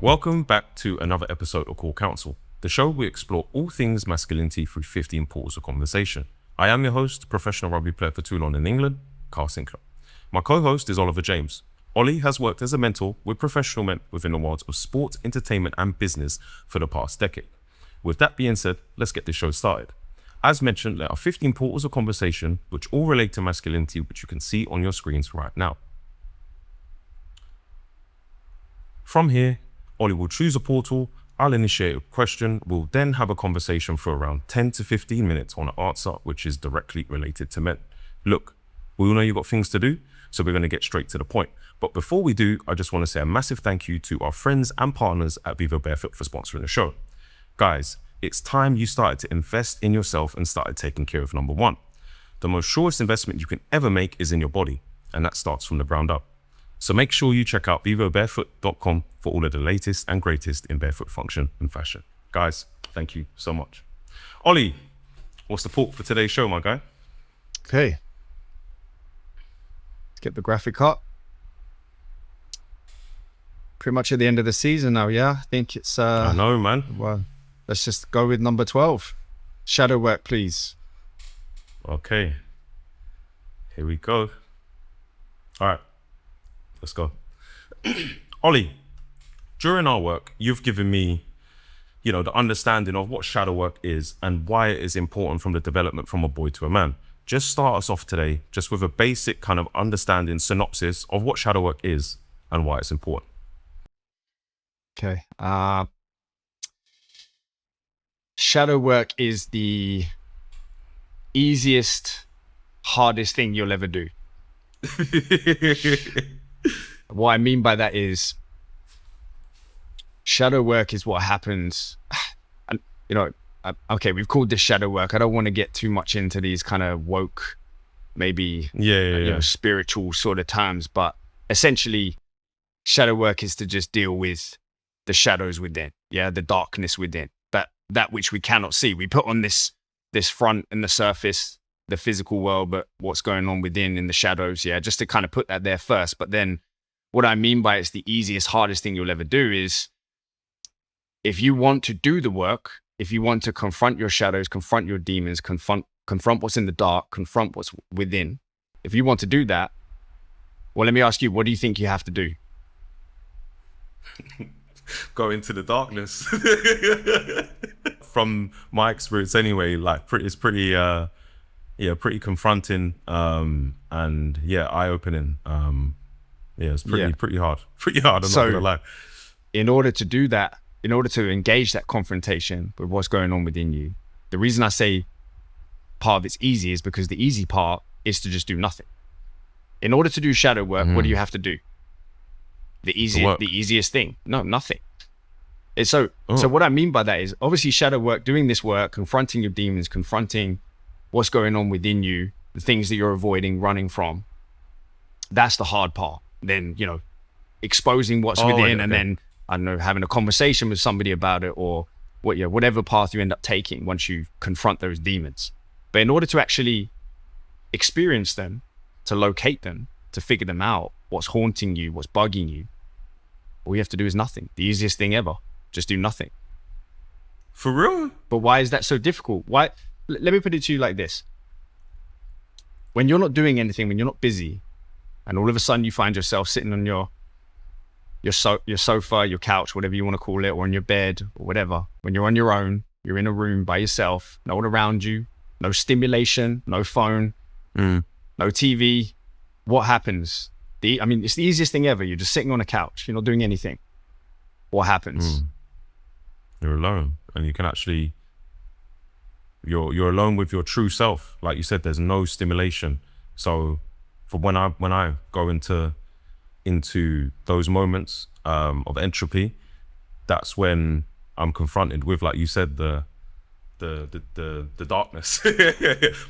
Welcome back to another episode of Cor Counsel, the show where we explore all things masculinity through 15 portals of conversation. I am your host, professional rugby player for Toulon in England, Kyle Sinckler. My co-host is Oliver James. Ollie has worked as a mentor with professional men within the worlds of sport, entertainment and business for the past decade. With that being said, let's get this show started. As mentioned, there are 15 portals of conversation which all relate to masculinity, which you can see on your screens right now. From here, Ollie will choose a portal, I'll initiate a question, we'll then have a conversation for around 10 to 15 minutes on an answer which is directly related to men. Look, we all know you've got things to do, so we're going to get straight to the point. But before we do, I just want to say a massive thank you to our friends and partners at Vivo Barefoot for sponsoring the show. Guys, it's time you started to invest in yourself and started taking care of number one. The most surest investment you can ever make is in your body, and that starts from the ground up. So make sure you check out vivobarefoot.com for all of the latest and greatest in barefoot function and fashion. Guys, thank you so much. Ollie, what's the port for today's show, my guy? Okay. Let's get the graphic up. Pretty much at the end of the season now, yeah? I think it's... I know, man. Well, let's just go with number 12. Shadow work, please. Okay. Here we go. All right. Let's go. Ollie, during our work, you've given me, the understanding of what shadow work is and why it is important from the development from a boy to a man. Just start us off today, just with a basic kind of understanding synopsis of what shadow work is and why it's important. Okay. Shadow work is the easiest, hardest thing you'll ever do. What I mean by that is shadow work is what happens. And, okay, we've called this shadow work. I don't want to get too much into these kind of woke, maybe, spiritual sort of terms, but essentially shadow work is to just deal with the shadows within, the darkness within, that which we cannot see. We put on this front and the surface, the physical world, but what's going on within in the shadows, just to kind of put that there first. But then what I mean by it's the easiest, hardest thing you'll ever do is if you want to do the work, if you want to confront your shadows, confront your demons, confront what's in the dark, confront what's within. If you want to do that, well, let me ask you, what do you think you have to do? Go into the darkness. From my experience anyway, it's pretty confronting and eye-opening. It's pretty hard. Pretty hard, I'm not gonna lie. In order to do that, in order to engage that confrontation with what's going on within you, the reason I say part of it's easy is because the easy part is to just do nothing. In order to do shadow work, what do you have to do? The easiest thing. No, nothing. So what I mean by that is obviously shadow work, doing this work, confronting your demons, confronting what's going on within you, the things that you're avoiding, running from. That's the hard part. Then, exposing what's within and then, I don't know, having a conversation with somebody about it or whatever path you end up taking once you confront those demons. But in order to actually experience them, to locate them, to figure them out, what's haunting you, what's bugging you, all you have to do is nothing. The easiest thing ever. Just do nothing. For real? But why is that so difficult? Why? Let me put it to you like this. When you're not doing anything, when you're not busy, and all of a sudden you find yourself sitting on your sofa, your couch, whatever you want to call it, or in your bed or whatever, when you're on your own, you're in a room by yourself, no one around you, no stimulation, no phone, no TV, what happens? It's the easiest thing ever. You're just sitting on a couch. You're not doing anything. What happens? You're alone, and you can actually, you're alone with your true self. Like you said, there's no stimulation. So for when I go into those moments of entropy, that's when I'm confronted with, like you said, the darkness.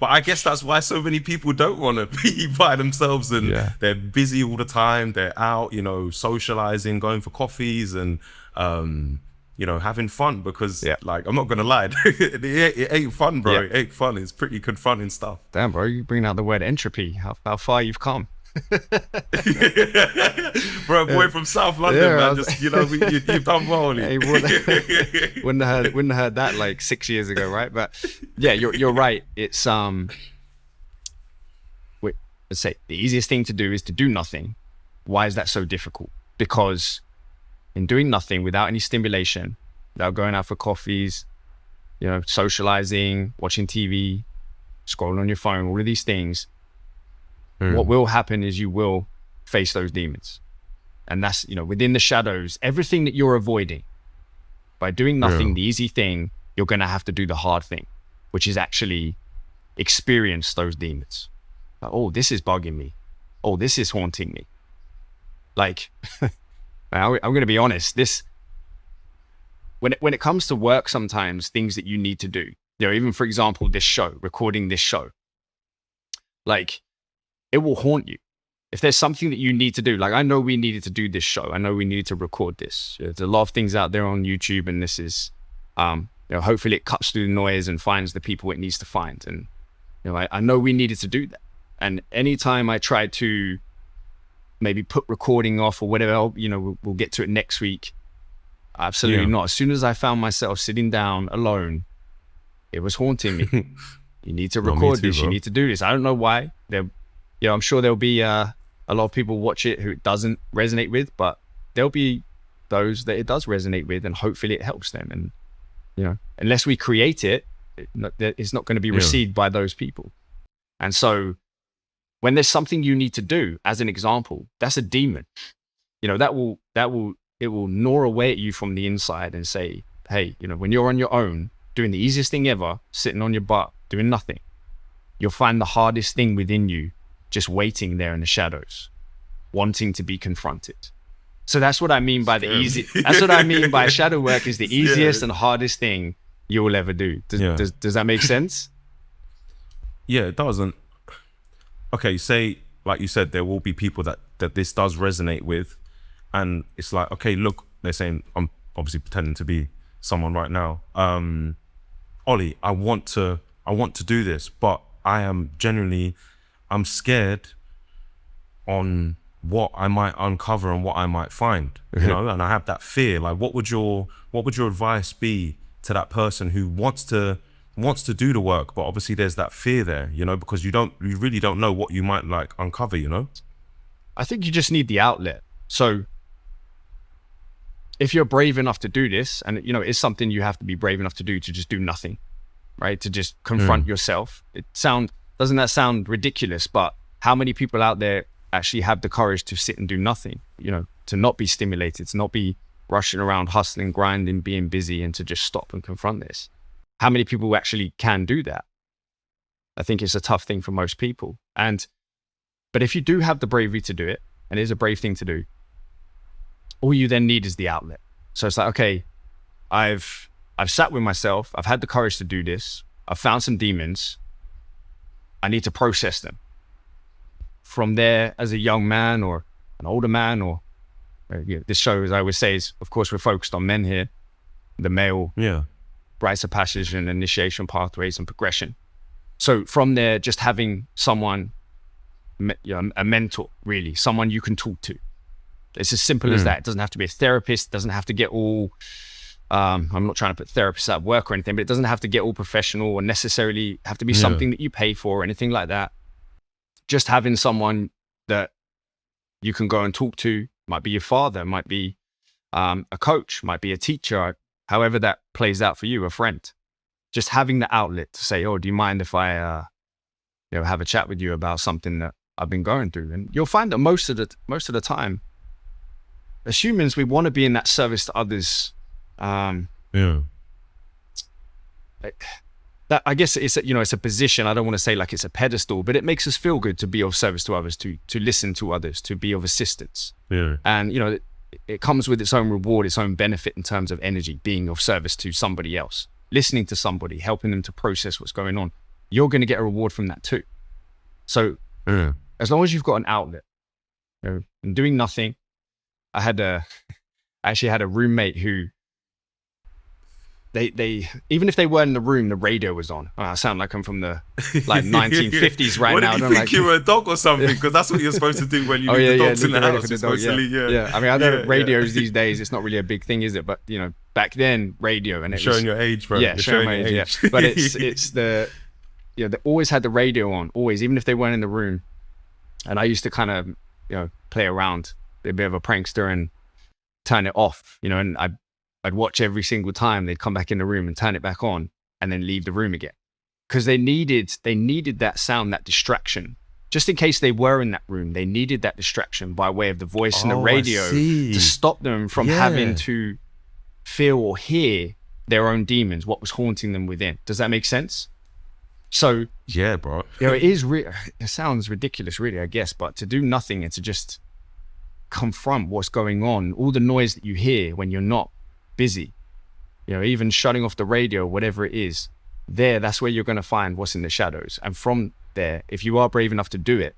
But I guess that's why so many people don't want to be by themselves, and they're busy all the time. They're out, socializing, going for coffees and having fun, because I'm not gonna lie, it ain't fun, bro. It ain't fun. It's pretty confronting stuff. Damn, bro, you bring out the word entropy. How far you've come. Bro, boy from South London, Yeah, man. Just, you've done well, Ollie. Hey, wouldn't have heard that like 6 years ago, right? But yeah, you're right. It's wait, let's say the easiest thing to do is to do nothing. Why is that so difficult? Because in doing nothing without any stimulation, without going out for coffees, socializing, watching TV, scrolling on your phone, all of these things, what will happen is you will face those demons. And that's, within the shadows, everything that you're avoiding by doing nothing, the easy thing, you're going to have to do the hard thing, which is actually experience those demons. Like, oh, this is bugging me. Oh, this is haunting me. Like, I'm going to be honest, when it comes to work, sometimes things that you need to do, even for example, recording this show, like it will haunt you. If there's something that you need to do, like I know we needed to do this show. I know we needed to record this. There's a lot of things out there on YouTube, and this is, hopefully it cuts through the noise and finds the people it needs to find. And, I know we needed to do that. And anytime I tried to maybe put recording off or whatever, we'll get to it next week. Absolutely not. As soon as I found myself sitting down alone, it was haunting me. You need to record this. Bro. You need to do this. I don't know why. I'm sure there'll be a lot of people watch it who it doesn't resonate with, but there'll be those that it does resonate with, and hopefully it helps them. And unless we create it, it's not going to be received by those people. And so, when there's something you need to do, as an example, that's a demon. It will gnaw away at you from the inside and say, hey, when you're on your own, doing the easiest thing ever, sitting on your butt, doing nothing, you'll find the hardest thing within you just waiting there in the shadows, wanting to be confronted. So that's what I mean by that's what I mean by shadow work is the easiest and hardest thing you will ever do. Does that make sense? Yeah, it doesn't. Okay, say, like you said, there will be people that this does resonate with, and it's like, okay, look, they're saying, I'm obviously pretending to be someone right now. Ollie, I want to do this, but I'm scared on what I might uncover and what I might find, and I have that fear. Like, what would your advice be to that person who wants to do the work, but obviously there's that fear there, because you really don't know what you might like uncover, I think you just need the outlet. So if you're brave enough to do this, and it's something you have to be brave enough to do, to just do nothing, right? To just confront yourself. Doesn't that sound ridiculous? But how many people out there actually have the courage to sit and do nothing, to not be stimulated, to not be rushing around, hustling, grinding, being busy, and to just stop and confront this? How many people actually can do that? I think it's a tough thing for most people. But if you do have the bravery to do it, and it is a brave thing to do, all you then need is the outlet. So it's like, okay, I've sat with myself. I've had the courage to do this. I've found some demons. I need to process them. From there, as a young man or an older man, or this show, as I always say, is, of course, we're focused on men here, the male rites of passage and initiation pathways and progression. So from there, just having someone, a mentor, really, someone you can talk to. It's as simple as that. It doesn't have to be a therapist. It doesn't have to get all, I'm not trying to put therapists out of work or anything, but it doesn't have to get all professional or necessarily have to be something that you pay for or anything like that. Just having someone that you can go and talk to, might be your father, might be a coach, might be a teacher, however that plays out for you, a friend. Just having the outlet to say, oh, do you mind if I have a chat with you about something that I've been going through? And you'll find that most of the time, as humans, we want to be in that service to others. That, I guess it's a position. I don't want to say like it's a pedestal, but it makes us feel good to be of service to others, to listen to others, to be of assistance. And it comes with its own reward, its own benefit in terms of energy, being of service to somebody else, listening to somebody, helping them to process what's going on. You're going to get a reward from that too. So as long as you've got an outlet, and doing nothing. I actually had a roommate who they even if they weren't in the room, the radio was on. I sound like I'm from the like 1950s right now. What did you think you were a dog or something? Because that's what you're supposed to do when you leave the dogs in the house. You're supposed to leave, I mean, I know radios these days, it's not really a big thing, is it? But you know, back then, radio, and it showing was your age, bro. Yeah, you're showing my age. Yeah. But it's the they always had the radio on, always, even if they weren't in the room. And I used to kind of play around, be a bit of a prankster and turn it off, and I'd watch every single time they'd come back in the room and turn it back on and then leave the room again. Because they needed that sound, that distraction. Just in case they were in that room, they needed that distraction by way of the voice and the radio to stop them from having to feel or hear their own demons, what was haunting them within. Does that make sense? So yeah, bro. It sounds ridiculous, really, I guess, but to do nothing and to just confront what's going on, all the noise that you hear when you're not busy, even shutting off the radio, whatever it is, that's where you're going to find what's in the shadows. And from there, if you are brave enough to do it,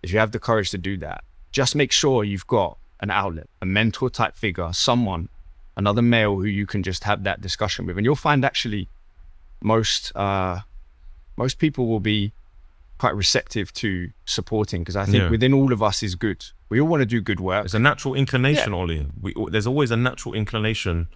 if you have the courage to do that, just make sure you've got an outlet, a mentor type figure, someone, another male who you can just have that discussion with. And you'll find actually most people will be quite receptive to supporting, because I think within all of us is good. We all want to do good work. It's a natural inclination, Ollie. There's always a natural inclination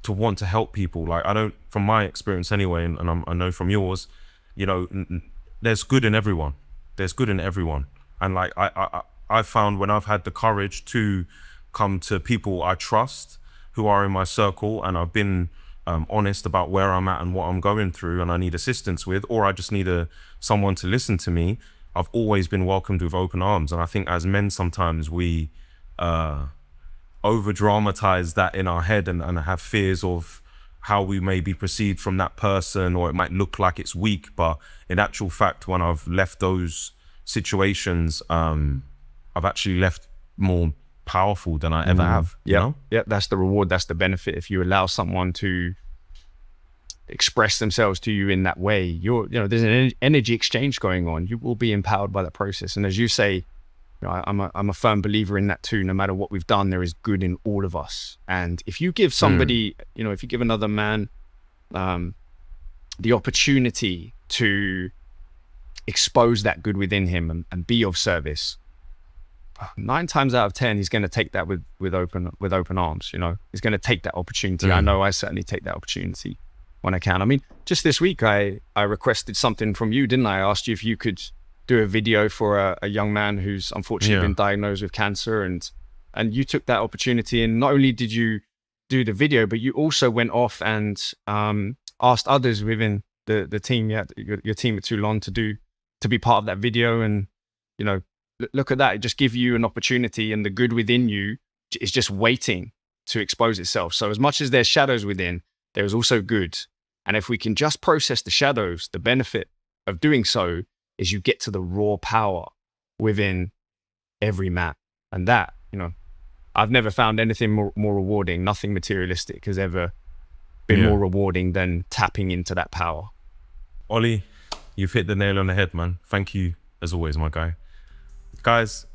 to want to help people. Like, I don't, from my experience anyway, and I know from yours, there's good in everyone. There's good in everyone. And like, I've found when I've had the courage to come to people I trust who are in my circle, and I've been honest about where I'm at and what I'm going through and I need assistance with, or I just need someone to listen to me, I've always been welcomed with open arms. And I think as men, sometimes we over dramatize that in our head and have fears of how we may be perceived from that person, or it might look like it's weak. But in actual fact, when I've left those situations, I've actually left more powerful than I ever have. Yeah, that's the reward, that's the benefit. If you allow someone to express themselves to you in that way, there's an energy exchange going on. You will be empowered by that process. And as you say, I'm a firm believer in that too. No matter what we've done, there is good in all of us. And if you give somebody, if you give another man the opportunity to expose that good within him and be of service, 9 times out of 10, he's going to take that with open arms. He's going to take that opportunity. I know I certainly take that opportunity when I can. I mean, just this week, I requested something from you, didn't I? I asked you if you could do a video for a young man who's unfortunately been diagnosed with cancer, and you took that opportunity. And not only did you do the video, but you also went off and asked others within the team, your team at Toulon, to be part of that video. And look at that. It just gives you an opportunity, and the good within you is just waiting to expose itself. So as much as there's shadows within, there is also good. And if we can just process the shadows, the benefit of doing so is you get to the raw power within every man. And that, I've never found anything more rewarding. Nothing materialistic has ever been more rewarding than tapping into that power. Ollie, you've hit the nail on the head, man. Thank you, as always, my guy. Guys,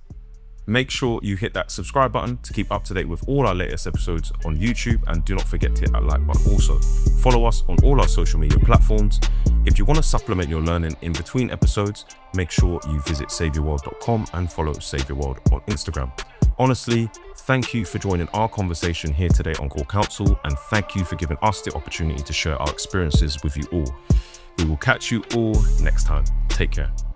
make sure you hit that subscribe button to keep up to date with all our latest episodes on YouTube, and do not forget to hit that like button. Also, follow us on all our social media platforms. If you want to supplement your learning in between episodes, make sure you visit saveyourworld.com and follow Save Your World on Instagram. Honestly, thank you for joining our conversation here today on Cor Counsel, and thank you for giving us the opportunity to share our experiences with you all. We will catch you all next time. Take care.